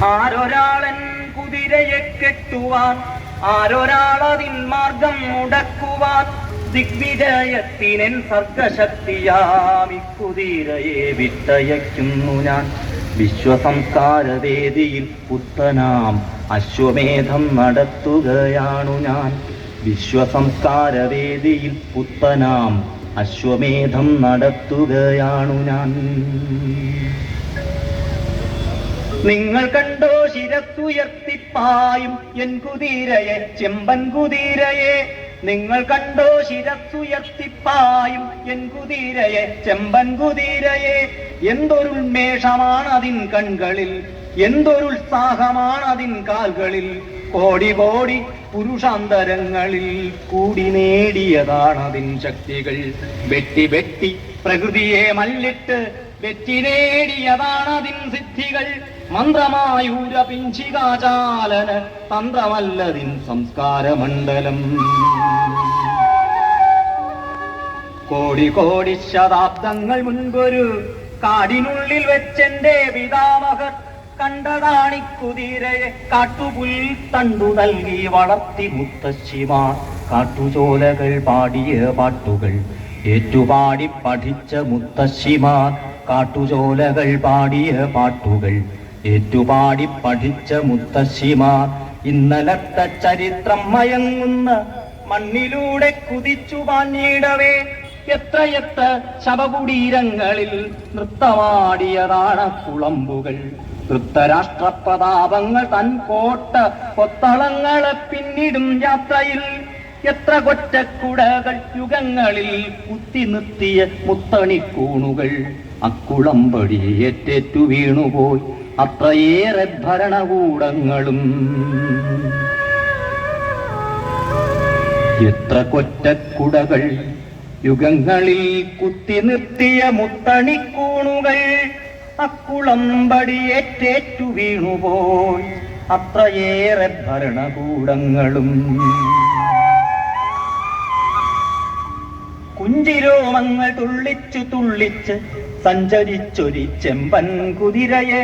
ആരൊരാളൻ കുതിരയെ കെട്ടുവാൻ, ആരൊരാളതിൻ മാർഗം മുടക്കുവാൻ, ദിഗ്വിജയത്തിനെൻ സർഗശക്തിയാമി കുതിരയെ വിട്ടയയ്ക്കുന്നു ഞാൻ. വിശ്വസംസ്കാരവേദിയിൽ പുത്തനാം അശ്വമേധം നടത്തുകയാണു ഞാൻ. വിശ്വസംസ്കാരവേദിയിൽ പുത്തനാം അശ്വമേധം നടത്തുകയാണു ഞാൻ. നിങ്ങൾ കണ്ടോ ശിരസ്സുയർത്തിപ്പായും എൻ കുതിരയെ, ചെമ്പൻ കുതിരയെ? നിങ്ങൾ കണ്ടോ ശിരസ്സുയർത്തിപ്പായും എൻ കുതിരയെ, ചെമ്പൻ കുതിരയെ? എന്തൊരുന്മേഷമാണതിൻ കൺകളിൽ, എന്തൊരുത്സാഹമാണതിൻ കാൽകളിൽ. കോടി കോടി പുരുഷാന്തരങ്ങളിൽ കൂടി നേടിയതാണതിൻ ശക്തികൾ. വെട്ടി വെട്ടി പ്രകൃതിയെ മല്ലിട്ട് വെറ്റി നേടിയതാണതിൻ സിദ്ധികൾ. മന്ത്രമായൂര പിഞ്ചികാചാലന തന്ത്രമല്ലതിൻ സംസ്കാരമണ്ഡലം. കോടി കോടി ശതാബ്ദങ്ങൾ മുൻപൊരു കാടിനുള്ളിൽ വെച്ചെന്റെ പിതാമഹർ കണ്ടതാണിക്കുതിരയെ. കാട്ടുപുൽ തണ്ടു നൽകി വളർത്തി മുത്തശ്ശിമാർ കാട്ടുചോലകൾ പാടിയ പാട്ടുകൾ ഏറ്റുപാടി പഠിച്ച മുത്തശ്ശിമാർ. കാട്ടുചോലകൾ പാടിയ പാട്ടുകൾ ഏറ്റുപാടി പഠിച്ച മുത്തശ്ശിമാർ. ഇന്നലത്തെ ചരിത്രം മയങ്ങുന്ന മണ്ണിലൂടെ കുതിച്ചു പാഞ്ഞിടവേ എത്രയെത്ര ശവകുടീരങ്ങളിൽ നൃത്തമാടിയതാണ് കുളമ്പുകൾ. ധൃതരാഷ്ട്രപ്രതാപങ്ങൾ തൻ കോട്ട കൊത്തളങ്ങളെ പിന്നിടും യാത്രയിൽ എത്ര കൊറ്റക്കുടകൾ യുഗങ്ങളിൽ കുത്തി നിർത്തിയ മുത്തണിക്കൂണുകൾ. അക്കുളമ്പടി ഏറ്റേറ്റു വീണുപോയി അത്രയേറെ ഭരണകൂടങ്ങളും. എത്ര കൊറ്റക്കുടകൾ യുഗങ്ങളിൽ കുത്തി നിർത്തിയ മുത്തണിക്കൂണുകൾ. അക്കുളമ്പടി ഏറ്റേറ്റു വീണുപോയി അത്രയേറെ ഭരണകൂടങ്ങളും. കുഞ്ചിരോമങ്ങൾ തുള്ളിച്ചു തുള്ളിച്ച് സഞ്ചരിച്ചൊരി ചെമ്പൻ കുതിരയെ.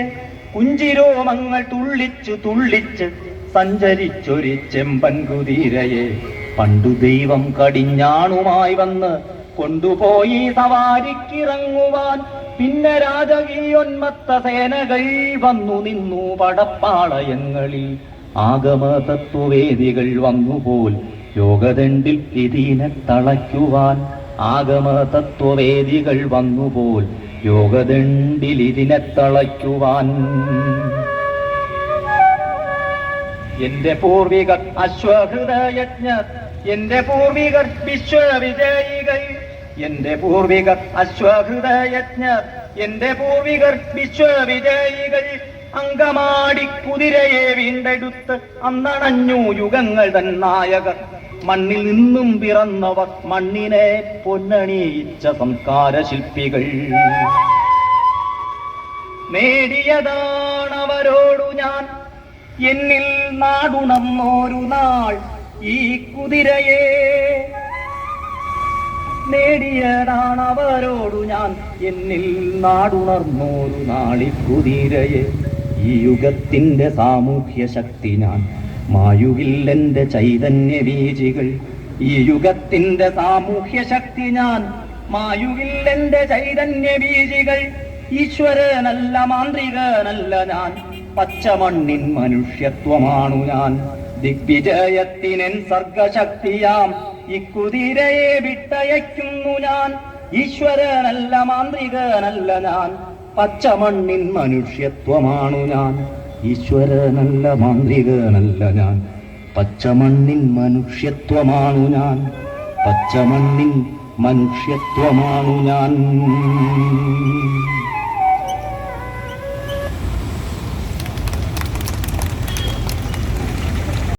കുഞ്ചിരോമങ്ങൾ തുള്ളിച്ചു തുള്ളിച്ച് സഞ്ചരിച്ചൊരി ചെമ്പൻ കുതിരയെ. പണ്ടു ദൈവം കടിഞ്ഞാണുമായി വന്ന് കൊണ്ടുപോയി സവാരിക്കിറങ്ങുവാൻ. പിന്നെ രാജകീയോന്മത്ത സേനകൾ വന്നു നിന്നു പടപ്പാളയങ്ങളിൽ. ആഗമതത്വവേദികൾ വന്നുപോൽ യോഗദണ്ഡിൽ ഇതിനെ തളയ്ക്കുവാൻ. ആഗമതത്വവേദികൾ വന്നുപോൽ യോഗദണ്ഡിൽ ഇതിനെ തളയ്ക്കുവാൻ. എന്റെ പൂർവികർ അശ്വഹൃദയജ്ഞർ, എന്റെ പൂർവികർ വിശ്വവിജയികൾ. എന്റെ പൂർവികർ അശ്വഹൃദയജ്ഞർ, എന്റെ പൂർവികർ വിശ്വവിജയികൾ. അങ്കമാടി കുതിരയെ വീണ്ടെടുത്ത് അന്നണഞ്ഞു യുഗങ്ങൾ തൻ നായകർ. മണ്ണിൽ നിന്നും പിറന്നവർ മണ്ണിനെ പൊന്നണിയിച്ച സംസ്കാര ശില്പികൾ. നേടിയതാണവരോടു ഞാൻ എന്നിൽ നാടുണർന്നോരു നാൾ ഈ കുതിരയെ. നേടിയതാണവരോടു ഞാൻ എന്നിൽ നാടുണർന്നോരു നാളി കുതിരയെ. ഈ യുഗത്തിന്റെ സാമൂഹ്യ ശക്തി ഞാൻ മായുകിൽ എൻ്റെ ചൈതന്യ ബീജികൾ. ഈ യുഗത്തിന്റെ സാമൂഹ്യ ശക്തി ഞാൻ മായുകിൽ എൻ്റെ ചൈതന്യ ബീജികൾ. ഈശ്വരനല്ല മാന്ത്രികനല്ല ഞാൻ, പച്ചമണ്ണിൻ മനുഷ്യത്വമാണു ഞാൻ. ദിഗ്വിജയത്തിനെൻ സർഗശക്തിയാം ഇക്കുതിരയെ വിട്ടയയ്ക്കുന്നു ഞാൻ. ഈശ്വരനല്ല മാന്ത്രികനല്ല ഞാൻ, പച്ചമണ്ണിൻ മനുഷ്യത്വമാണു ഞാൻ. ഈശ്വരനല്ല മാന്ത്രികനല്ല ഞാൻ, പച്ചമണ്ണിൻ മനുഷ്യത്വമാണു ഞാൻ. പച്ചമണ്ണിൻ മനുഷ്യത്വമാണു ഞാൻ.